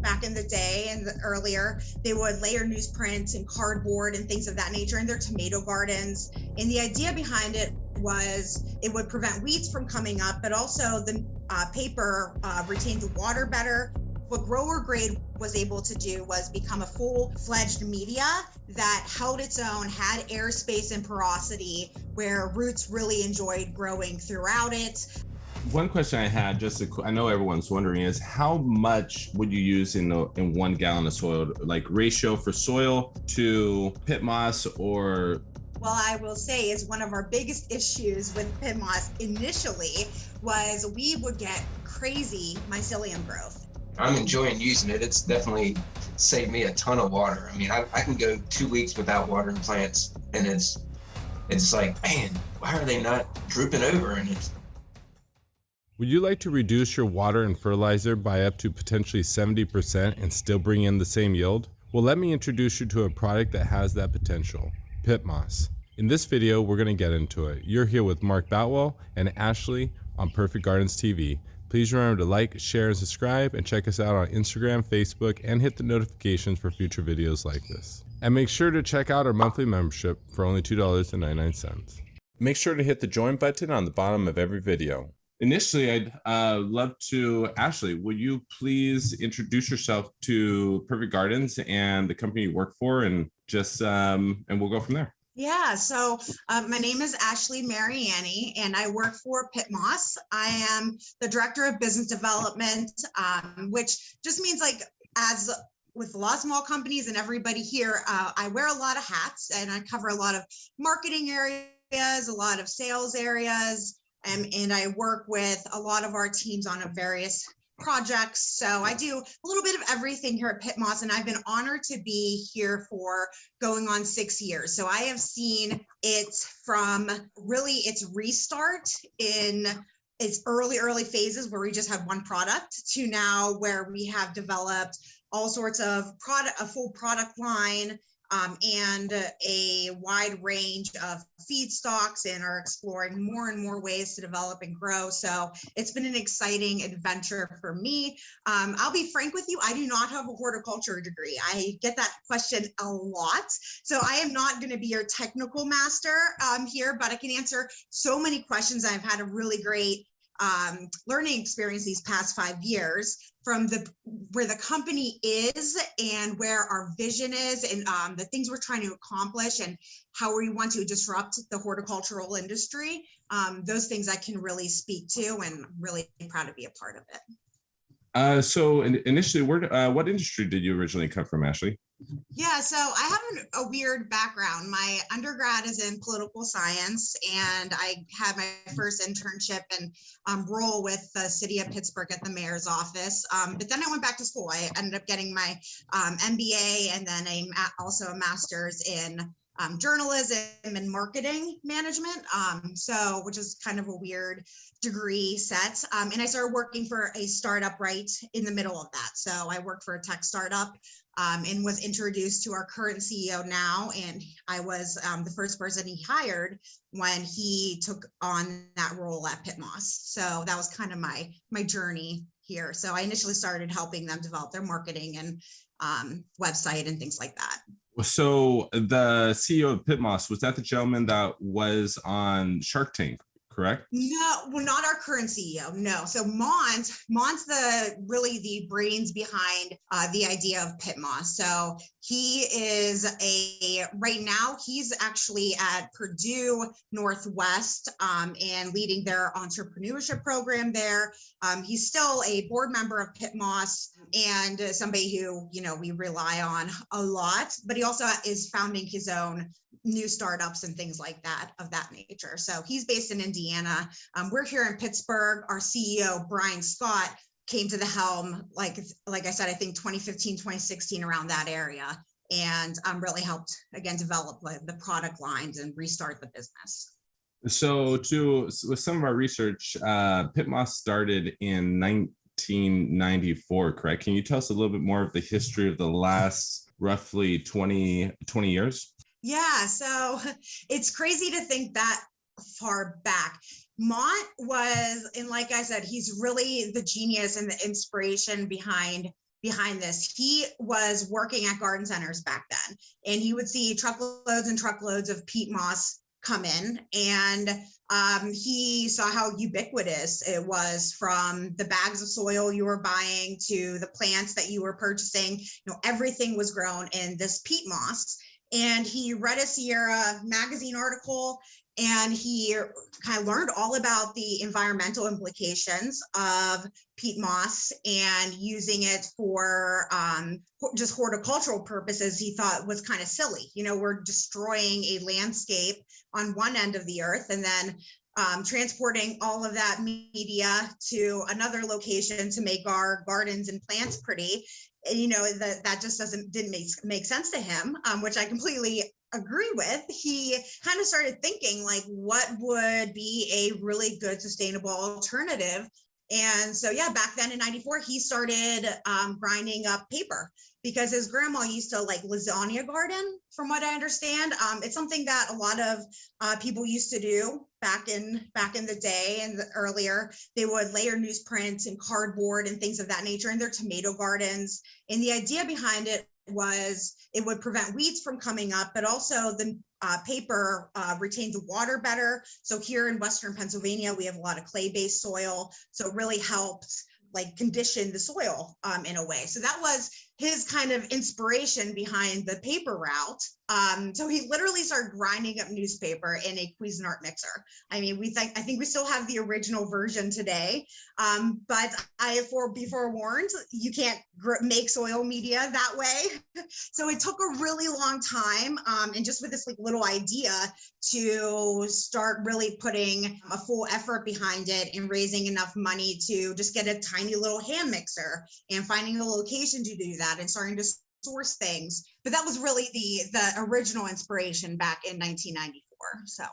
back in the day and earlier, they would layer newsprint and cardboard and things of that nature in their tomato gardens. And the idea behind it was it would prevent weeds from coming up, but also the paper retained the water better. What Grower Grade was able to do was become a full-fledged media that held its own, had airspace and porosity, where roots really enjoyed growing throughout it. One question I had, I know everyone's wondering, is how much would you use in 1 gallon of soil, like ratio for soil to Pitmas? Or well, I will say is one of our biggest issues with Pitmas initially was we would get crazy mycelium growth. I'm enjoying using it. It's definitely saved me a ton of water. I mean, I can go 2 weeks without watering plants, and it's like, man, why are they not drooping over? And it's. Would you like to reduce your water and fertilizer by up to potentially 70% and still bring in the same yield? Well, let me introduce you to a product that has that potential, Pitmas. In this video, we're going to get into it. You're here with Mark Boutwell and Ashley on Perfect Gardens TV. Please remember to like, share, and subscribe, and check us out on Instagram, Facebook, and hit the notifications for future videos like this. And make sure to check out our monthly membership for only $2.99. Make sure to hit the join button on the bottom of every video. Initially, I'd love to, Ashley, will you please introduce yourself to Perfect Gardens and the company you work for, and just and we'll go from there. Yeah, so my name is Ashley Mariani, and I work for Pitmas. I am the Director of Business Development, which just means, like, as with a lot of small companies and everybody here, I wear a lot of hats, and I cover a lot of marketing areas, a lot of sales areas, and I work with a lot of our teams on various projects. So I do a little bit of everything here at Pitmas, and I've been honored to be here for going on 6 years. So I have seen it from really its restart in its early phases where we just had one product to now where we have developed all sorts of a full product line, and a wide range of feedstocks, and are exploring more and more ways to develop and grow. So it's been an exciting adventure for me. I'll be frank with you, I do not have a horticulture degree. I get that question a lot. So I am not going to be your technical master here, but I can answer so many questions. I've had a really great learning experience these past 5 years from where the company is and where our vision is, and the things we're trying to accomplish and how we want to disrupt the horticultural industry. Those things I can really speak to, and I'm really proud to be a part of it. So initially, what industry did you originally come from, Ashley? Yeah, so I have a weird background. My undergrad is in political science, and I had my first internship and role with the city of Pittsburgh at the mayor's office. But then I went back to school. I ended up getting my MBA, and then also a master's in journalism and marketing management, which is kind of a weird degree set. And I started working for a startup right in the middle of that. So I worked for a tech startup, and was introduced to our current CEO now. And I was the first person he hired when he took on that role at Pitmas. So that was kind of my journey here. So I initially started helping them develop their marketing and website and things like that. So the CEO of Pitmas, was that the gentleman that was on Shark Tank, correct? No, well, not our current CEO. No. So Mont's really the brains behind the idea of Pitmas. So he is right now he's actually at Purdue Northwest, and leading their entrepreneurship program there. He's still a board member of Pitmas and somebody who, we rely on a lot, but he also is founding his own new startups and things like that of that nature. So he's based in Indiana. We're here in Pittsburgh. Our CEO, Brian Scott, came to the helm, like I said, I think 2015, 2016, around that area, and really helped, again, develop the product lines and restart the business. So with some of our research, Pitmas started in 1994, correct? Can you tell us a little bit more of the history of the last roughly 20 years? Yeah, so it's crazy to think that far back. Mont was, and like I said, he's really the genius and the inspiration behind behind this. He was working at garden centers back then, and he would see truckloads and truckloads of peat moss come in, and he saw how ubiquitous it was, from the bags of soil you were buying to the plants that you were purchasing. Everything was grown in this peat moss. And he read a Sierra magazine article, and he kind of learned all about the environmental implications of peat moss, and using it for just horticultural purposes he thought was kind of silly. We're destroying a landscape on one end of the earth, and then transporting all of that media to another location to make our gardens and plants pretty. That just didn't make sense to him, which I completely agree with. He kind of started thinking, like, what would be a really good sustainable alternative. And so, back then in '94, he started grinding up paper, because his grandma used to like lasagna garden, from what I understand. It's something that a lot of people used to do back in the day and earlier. They would layer newsprint and cardboard and things of that nature in their tomato gardens. And the idea behind it was it would prevent weeds from coming up, but also the paper retained the water better. So here in Western Pennsylvania, we have a lot of clay-based soil. So it really helped like condition the soil in a way. So that was his kind of inspiration behind the paper route. So he literally started grinding up newspaper in a Cuisinart mixer. I mean, I think we still have the original version today, but be forewarned, you can't make soil media that way. So it took a really long time, and just with this like little idea, to start really putting a full effort behind it and raising enough money to just get a tiny little hand mixer and finding a location to do that and starting to source things. But that was really the original inspiration back in 1994. So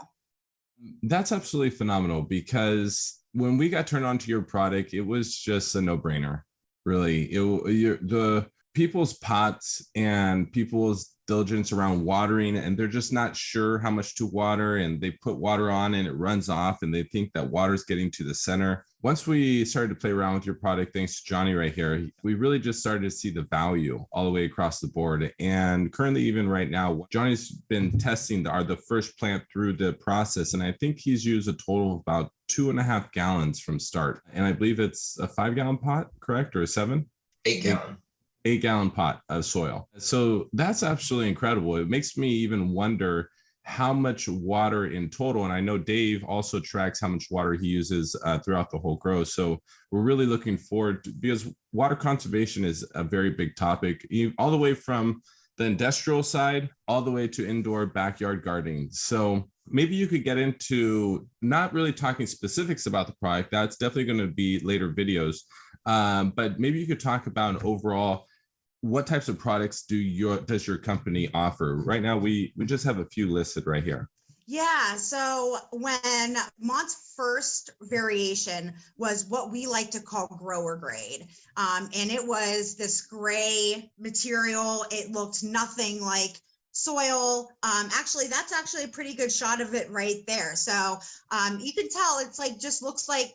that's absolutely phenomenal, because when we got turned on to your product, it was just a no-brainer. Really, the people's pots and people's diligence around watering, and they're just not sure how much to water, and they put water on and it runs off, and they think that water's getting to the center. Once we started to play around with your product, thanks to Johnny right here, we really just started to see the value all the way across the board. And currently, even right now, Johnny's been testing the first plant through the process, and I think he's used a total of about 2.5 gallons from start. And I believe it's a 5-gallon pot, correct? Or a 7? 8-gallon. 8-gallon pot of soil. So that's absolutely incredible. It makes me even wonder how much water in total. And I know Dave also tracks how much water he uses throughout the whole grow. So we're really looking forward to, because water conservation is a very big topic, all the way from the industrial side, all the way to indoor backyard gardening. So maybe you could get into not really talking specifics about the product. That's definitely going to be later videos. But maybe you could talk about overall, what types of products does your company offer? Right now, we just have a few listed right here. Yeah, so when Mont's first variation was what we like to call grower grade, and it was this gray material. It looked nothing like soil. Actually, that's actually a pretty good shot of it right there. So you can tell it's like, just looks like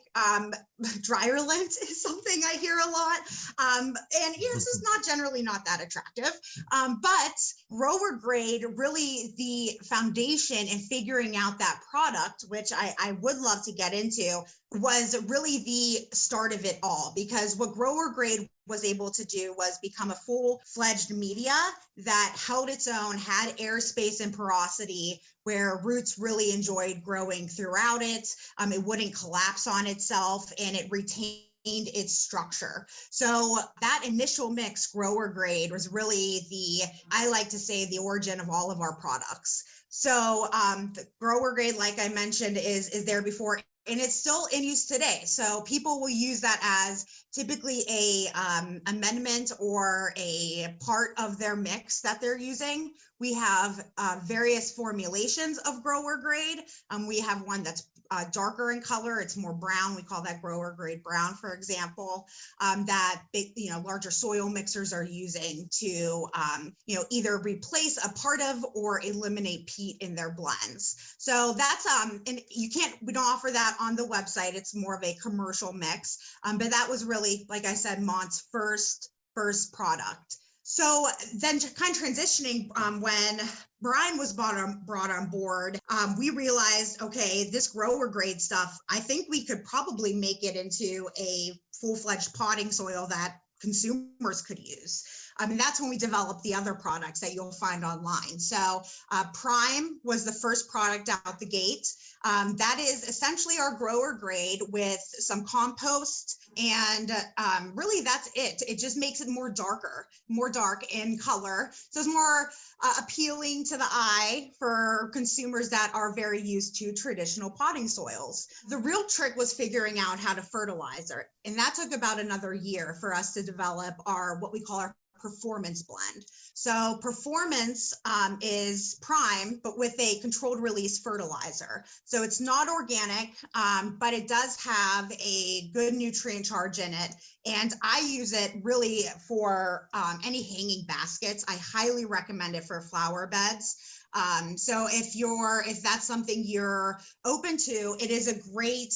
dryer lint is something I hear a lot. And this is generally not that attractive. But grower grade, really the foundation in figuring out that product, which I would love to get into, was really the start of it all. Because what grower grade was able to do was become a full-fledged media that held its own, had airspace and porosity, where roots really enjoyed growing throughout it. It wouldn't collapse on itself, and it retained its structure. So that initial mix, grower grade, was really I like to say, the origin of all of our products. So the grower grade, like I mentioned, is there before, and it's still in use today. So people will use that as typically a amendment or a part of their mix that they're using. We have various formulations of grower grade. We have one that's darker in color. It's more brown. We call that grower grade brown, for example, that big, larger soil mixers are using to, either replace a part of or eliminate peat in their blends. So that's, and we don't offer that on the website. It's more of a commercial mix. But that was really, like I said, Mont's first first product. So then kind of transitioning, when Brian was brought on board, we realized, okay, this grower grade stuff, I think we could probably make it into a full-fledged potting soil that consumers could use. I mean, that's when we developed the other products that you'll find online. So Prime was the first product out the gate. That is essentially our grower grade with some compost, and really that's it. It just makes it more dark in color. So it's more appealing to the eye for consumers that are very used to traditional potting soils. The real trick was figuring out how to fertilize it. And that took about another year for us to develop what we call our performance blend. So performance is Prime, but with a controlled release fertilizer. So it's not organic, but it does have a good nutrient charge in it. And I use it really for any hanging baskets. I highly recommend it for flower beds. So if that's something you're open to, it is a great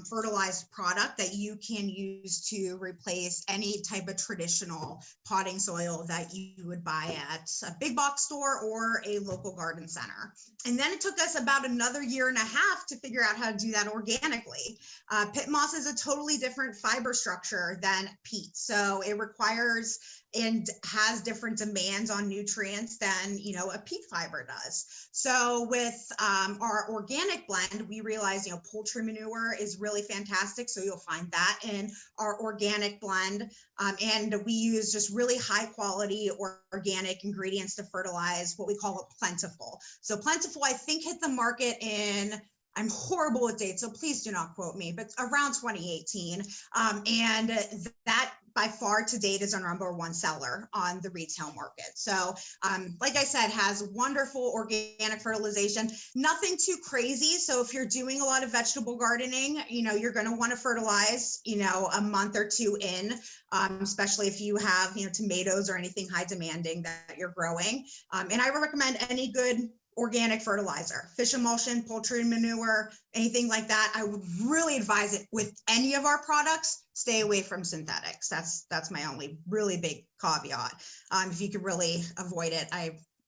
fertilized product that you can use to replace any type of traditional potting soil that you would buy at a big box store or a local garden center. And then it took us about another year and a half to figure out how to do that organically. Pitmas is a totally different fiber structure than peat. So it requires and has different demands on nutrients than, a peat fiber does. So with our organic blend, we realized, poultry manure is really fantastic. So you'll find that in our organic blend. And we use just really high quality organic ingredients to fertilize what we call a plentiful. So plentiful, I think, hit the market I'm horrible with dates, so please do not quote me, but around 2018. And that by far to date is our number one seller on the retail market. So like I said, has wonderful organic fertilization, nothing too crazy. So if you're doing a lot of vegetable gardening, you're going to want to fertilize, a month or two in, especially if you have, tomatoes or anything high demanding that you're growing. And I would recommend any good organic fertilizer, fish emulsion, poultry manure, anything like that. I would really advise it with any of our products. Stay away from synthetics. That's my only really big caveat. If you could really avoid it,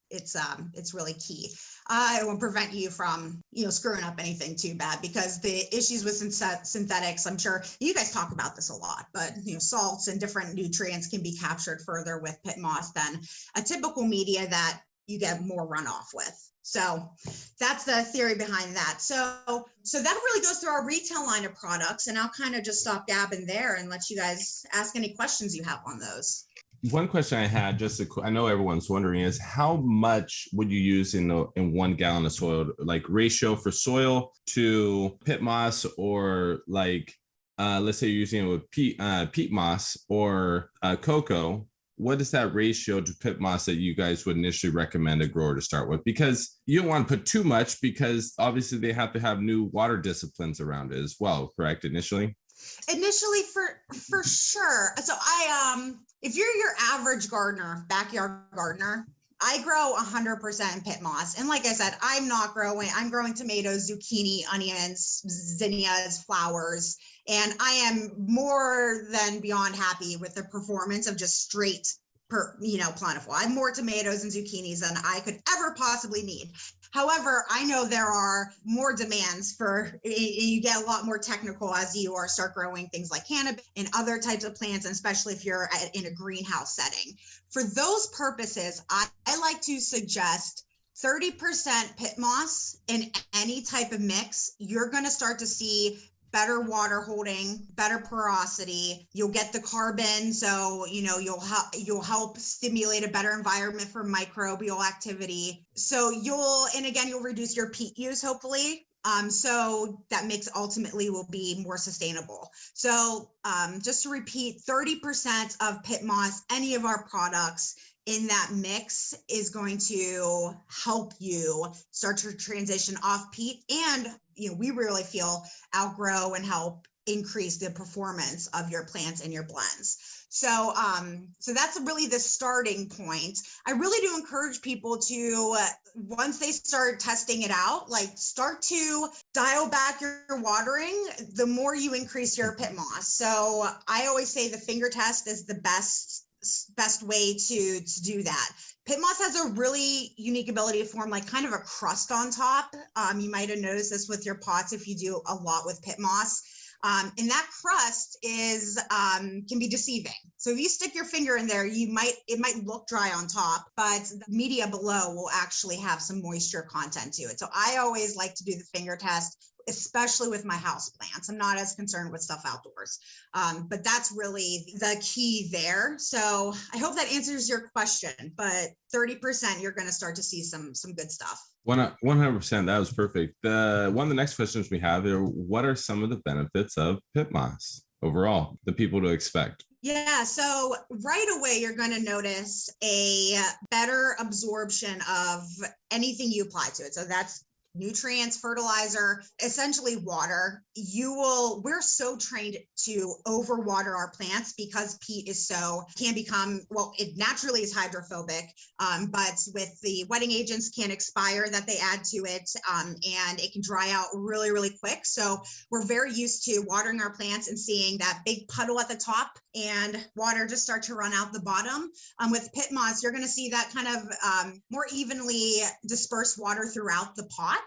it's really key. It won't prevent you from, screwing up anything too bad, because the issues with synthetics, I'm sure you guys talk about this a lot, but salts and different nutrients can be captured further with Pitmas than a typical media that you get more runoff with. So that's the theory behind that. So that really goes through our retail line of products, and I'll kind of just stop gabbing there and let you guys ask any questions you have on those. One question I had, I know everyone's wondering, is how much would you use in 1 gallon of soil, like ratio for soil to Pitmas, or like, let's say you're using it with peat moss or cocoa. What is that ratio to Pitmas that you guys would initially recommend a grower to start with? Because you don't want to put too much, because obviously they have to have new water disciplines around it as well, correct? Initially for sure. So if you're your average gardener, backyard gardener, I grow 100% Pitmas. And like I said, I'm growing tomatoes, zucchini, onions, zinnias, flowers. And I am more than beyond happy with the performance of just straight, plentiful. I have more tomatoes and zucchinis than I could ever possibly need. However, I know there are more demands you get a lot more technical as you start growing things like cannabis and other types of plants, and especially if you're in a greenhouse setting. For those purposes, I like to suggest 30% Pitmas in any type of mix. You're going to start to see better water holding, better porosity. You'll get the carbon, so you'll help stimulate a better environment for microbial activity. So you'll reduce your peat use, hopefully. So that mix ultimately will be more sustainable. So just to repeat, 30% of Pitmas, any of our products in that mix, is going to help you start to transition off peat, and we really feel outgrow and help increase the performance of your plants and your blends. So that's really the starting point. I really do encourage people to, once they start testing it out, start to dial back your watering, the more you increase your Pitmas. So I always say the finger test is the best best way to do that. Pit moss has a really unique ability to form like kind of a crust on top. You might have noticed this with your pots if you do a lot with pit moss. And that crust is can be deceiving. So if you stick your finger in there, it might look dry on top, but the media below will actually have some moisture content to it. So I always like to do the finger test, especially with my house plants. I'm not as concerned with stuff outdoors, but that's really the key there. So I hope that answers your question, but 30%, you're going to start to see some good stuff. 100%. That was perfect. One of the next questions we have are, what are some of the benefits of pit moss overall, the people to expect? Yeah, so right away, you're going to notice a better absorption of anything you apply to it. So that's nutrients, fertilizer, essentially water. We're so trained to overwater our plants because peat can become, well, it naturally is hydrophobic, but with the wetting agents can expire that they add to it, and it can dry out really, really quick. So we're very used to watering our plants and seeing that big puddle at the top and water just start to run out the bottom. With pit moss, you're going to see that kind of more evenly dispersed water throughout the pot.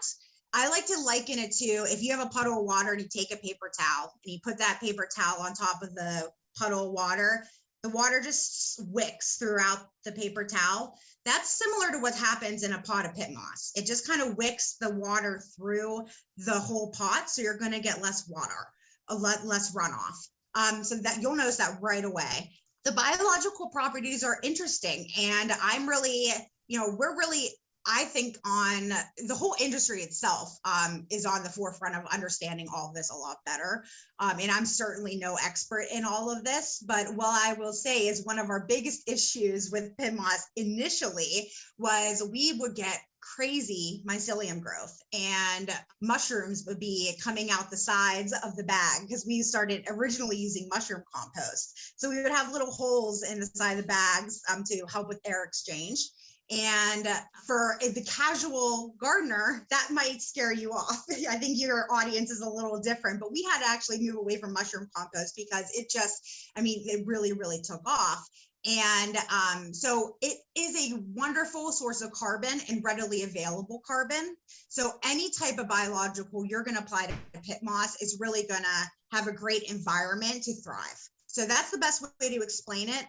I like to liken it to, if you have a puddle of water and you take a paper towel and you put that paper towel on top of the puddle of water, the water just wicks throughout the paper towel. That's similar to what happens in a pot of pit moss. It just kind of wicks the water through the whole pot. So you're going to get less water, less runoff. So that you'll notice that right away. The biological properties are interesting. And I'm really, I think on the whole industry itself is on the forefront of understanding all of this a lot better. And I'm certainly no expert in all of this, but what I will say is one of our biggest issues with pit moss initially was we would get crazy mycelium growth and mushrooms would be coming out the sides of the bag because we started originally using mushroom compost. So we would have little holes in the side of the bags to help with air exchange. And for the casual gardener, that might scare you off. I think your audience is a little different, but we had to actually move away from mushroom compost because it really, really took off. And so it is a wonderful source of carbon and readily available carbon. So any type of biological you're going to apply to pit moss is really going to have a great environment to thrive. So that's the best way to explain it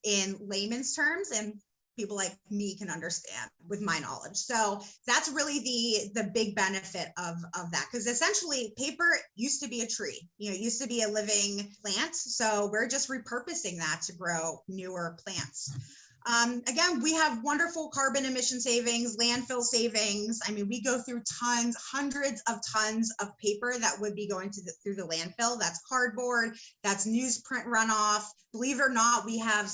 in layman's terms, and people like me can understand with my knowledge. So that's really the big benefit of that, because essentially paper used to be a tree, it used to be a living plant. So we're just repurposing that to grow newer plants. Again, we have wonderful carbon emission savings, landfill savings. I mean, we go through hundreds of tons of paper that would be going through the landfill. That's cardboard, that's newsprint runoff. Believe it or not, we have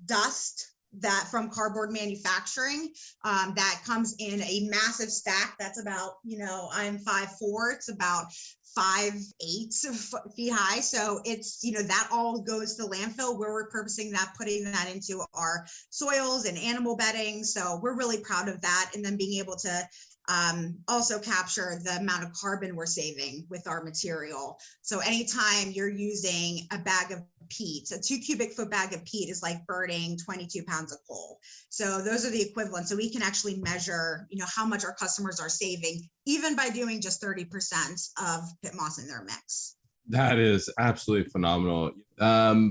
dust that from cardboard manufacturing that comes in a massive stack. That's about, I'm 5'4", it's about 5'8" feet high. So it's, that all goes to the landfill. We're repurposing that, putting that into our soils and animal bedding. So we're really proud of that. And then being able to also capture the amount of carbon we're saving with our material. So anytime you're using a bag of peat, a 2 cubic foot bag of peat is like burning 22 pounds of coal. So those are the equivalent. So we can actually measure, how much our customers are saving, even by doing just 30% of pit moss in their mix. That is absolutely phenomenal.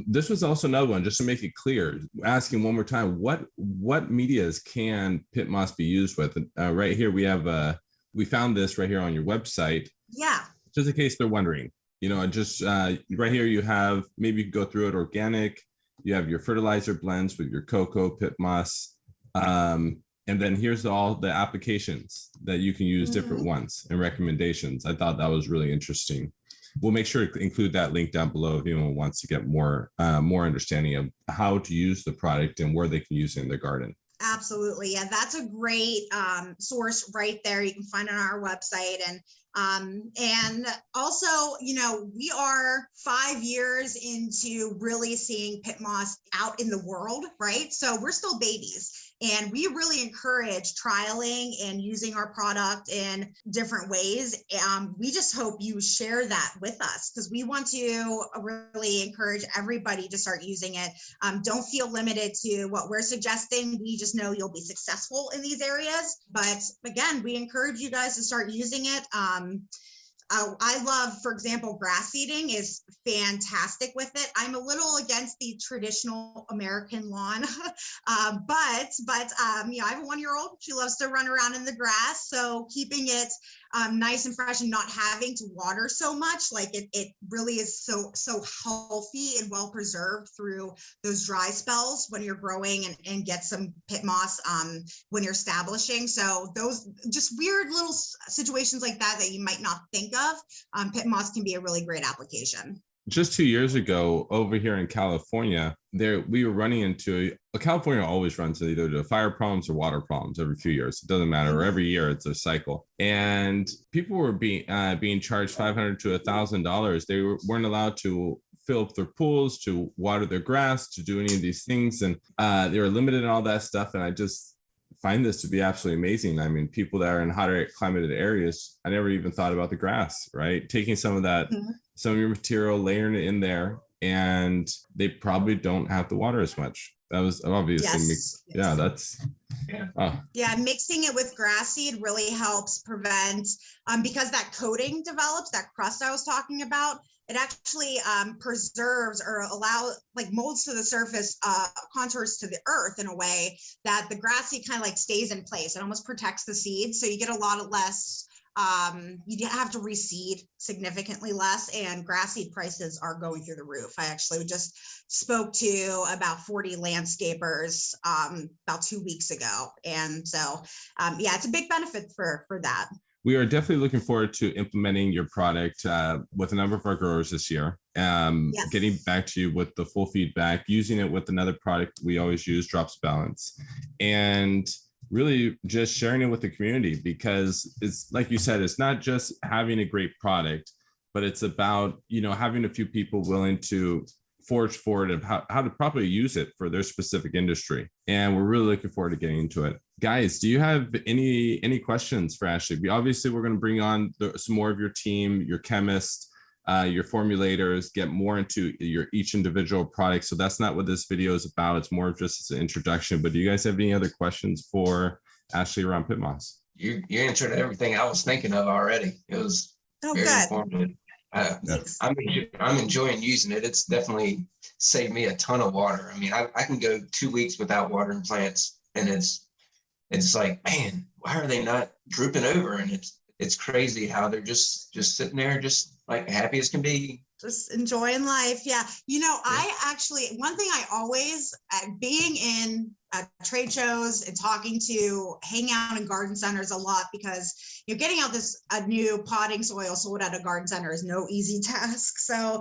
This was also another one, just to make it clear, asking one more time, what medias can pit moss be used with? Right here, we found this right here on your website. Yeah. Just in case they're wondering, just right here, you have, maybe you could go through it, organic, you have your fertilizer blends with your cocoa, pit moss. And then here's all the applications that you can use, different ones and recommendations. I thought that was really interesting. We'll make sure to include that link down below if anyone wants to get more understanding of how to use the product and where they can use it in their garden. Absolutely. Yeah, that's a great source right there. You can find it on our website. And also, we are 5 years into really seeing pit moss out in the world, right? So we're still babies. And we really encourage trialing and using our product in different ways. We just hope you share that with us because we want to really encourage everybody to start using it. Don't feel limited to what we're suggesting. We just know you'll be successful in these areas. But again, we encourage you guys to start using it. I love, for example, grass seeding is fantastic with it. I'm a little against the traditional American lawn, but you know, I have a 1-year-old. She loves to run around in the grass. So keeping it nice and fresh and not having to water so much, like it really is so healthy and well preserved through those dry spells when you're growing and get some pit moss when you're establishing. So those just weird little situations like that you might not think of, pit moss can be a really great application. Just 2 years ago over here in California, we were running into California always runs into either the fire problems or water problems every few years. It doesn't matter. Or every year it's a cycle. And people were being charged $500 to $1,000. They weren't allowed to fill up their pools, to water their grass, to do any of these things. And they were limited and all that stuff. And I just find this to be absolutely amazing. I mean, people that are in hotter climated areas, I never even thought about the grass, right? Taking some of that, some of your material, layering it in there, and they probably don't have to water as much. That was obviously, yeah, mixing it with grass seed really helps prevent, because that coating develops, that crust I was talking about, it actually preserves or molds to the surface, contours to the earth in a way that the grass seed kind of stays in place. It almost protects the seed. So you get a lot of less, you have to reseed significantly less, and grass seed prices are going through the roof. I actually just spoke to about 40 landscapers about 2 weeks ago. And so, it's a big benefit for that. We are definitely looking forward to implementing your product with a number of our growers this year. Yes. Getting back to you with the full feedback, using it with another product we always use, Drops Balance, and really just sharing it with the community, because it's like you said, it's not just having a great product, but it's about, having a few people willing to forge forward of how to properly use it for their specific industry. And we're really looking forward to getting into it. Guys, do you have any questions for Ashley? We're going to bring on some more of your team, your chemists, your formulators, get more into each individual product. So that's not what this video is about. It's more of just an introduction. But do you guys have any other questions for Ashley around Pitmas? You answered everything I was thinking of already. It was very informative. I'm enjoying using it. It's definitely saved me a ton of water. I mean, I can go 2 weeks without watering plants, and it's like, man, why are they not drooping over? And it's crazy how they're just sitting there, just happy as can be. Just enjoying life. Yeah. I actually, one thing I always, being in trade shows and hang out in garden centers a lot, because getting out a new potting soil sold at a garden center is no easy task. So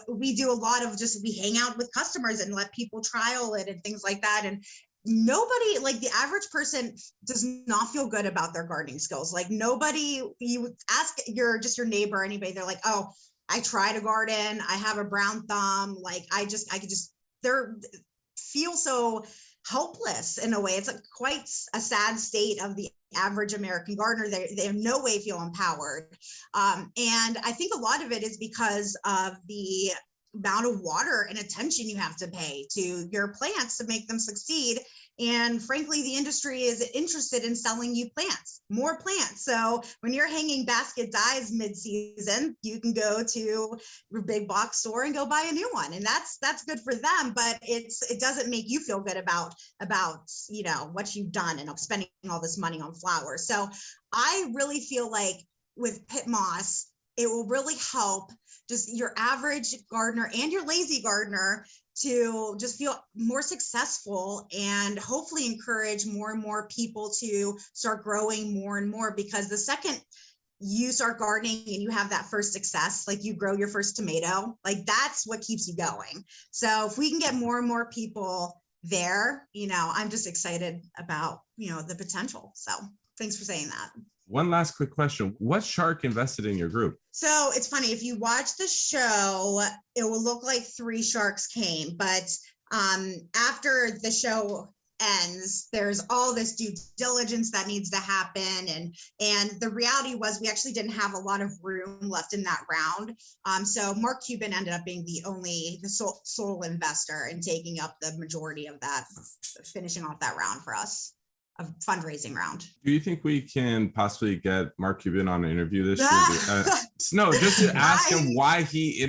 we do a lot of we hang out with customers and let people trial it and things like that. And nobody, the average person, does not feel good about their gardening skills. Nobody, you ask your neighbor, anybody, they're like, oh, I try to garden, I have a brown thumb, they feel so helpless in a way. It's quite a sad state of the average American gardener. They in no way feel empowered. And I think a lot of it is because of the amount of water and attention you have to pay to your plants to make them succeed. And frankly, the industry is interested in selling you more plants. So when you're hanging basket dyes mid-season, you can go to your big box store and go buy a new one. And that's good for them, but it doesn't make you feel good about what you've done and spending all this money on flowers. So I really feel like with Pitmas, it will really help just your average gardener and your lazy gardener to just feel more successful, and hopefully encourage more and more people to start growing more and more. Because the second you start gardening and you have that first success, you grow your first tomato, that's what keeps you going. So if we can get more and more people there, I'm just excited about, the potential. So thanks for saying that. One last quick question. What shark invested in your group? So it's funny, if you watch the show, it will look like 3 sharks came, but after the show ends, there's all this due diligence that needs to happen. And the reality was we actually didn't have a lot of room left in that round. So Mark Cuban ended up being the sole investor and taking up the majority of that, finishing off that round for us. A fundraising round. Do you think we can possibly get Mark Cuban on an interview this year? No, just to ask him why he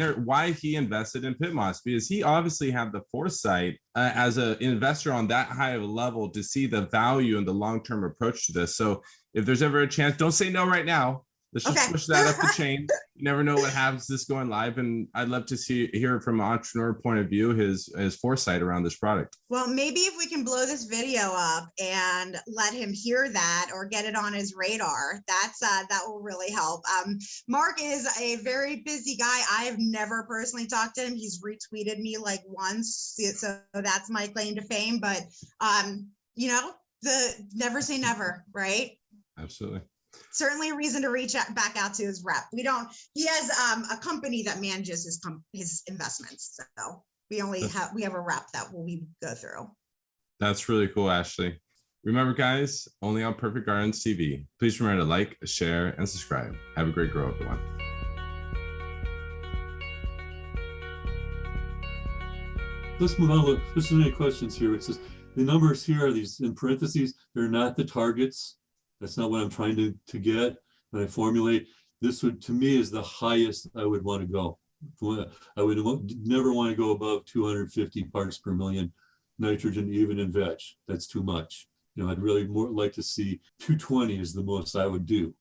invested in Pitmas, because he obviously had the foresight as an investor on that high of a level to see the value and the long-term approach to this. So if there's ever a chance, don't say no right now. Let's just push that up the chain. You never know what happens this going live. And I'd love to hear from an entrepreneur point of view, his foresight around this product. Well, maybe if we can blow this video up and let him hear that or get it on his radar, that will really help. Mark is a very busy guy. I have never personally talked to him. He's retweeted me like once. So that's my claim to fame. But, the never say never, right? Absolutely. Certainly a reason to reach back out to his rep. He has a company that manages his investments. So we have a rep that we go through. That's really cool, Ashley. Remember, guys, only on Perfect Gardens TV. Please remember to like, share, and subscribe. Have a great grow, everyone. Let's move on. There's so many questions here. It says the numbers here are these in parentheses. They're not the targets. That's not what I'm trying to get. When I formulate, this would, to me, is the highest I would want to go. I would never want to go above 250 parts per million nitrogen, even in veg. That's too much. I'd really more like to see 220 is the most I would do.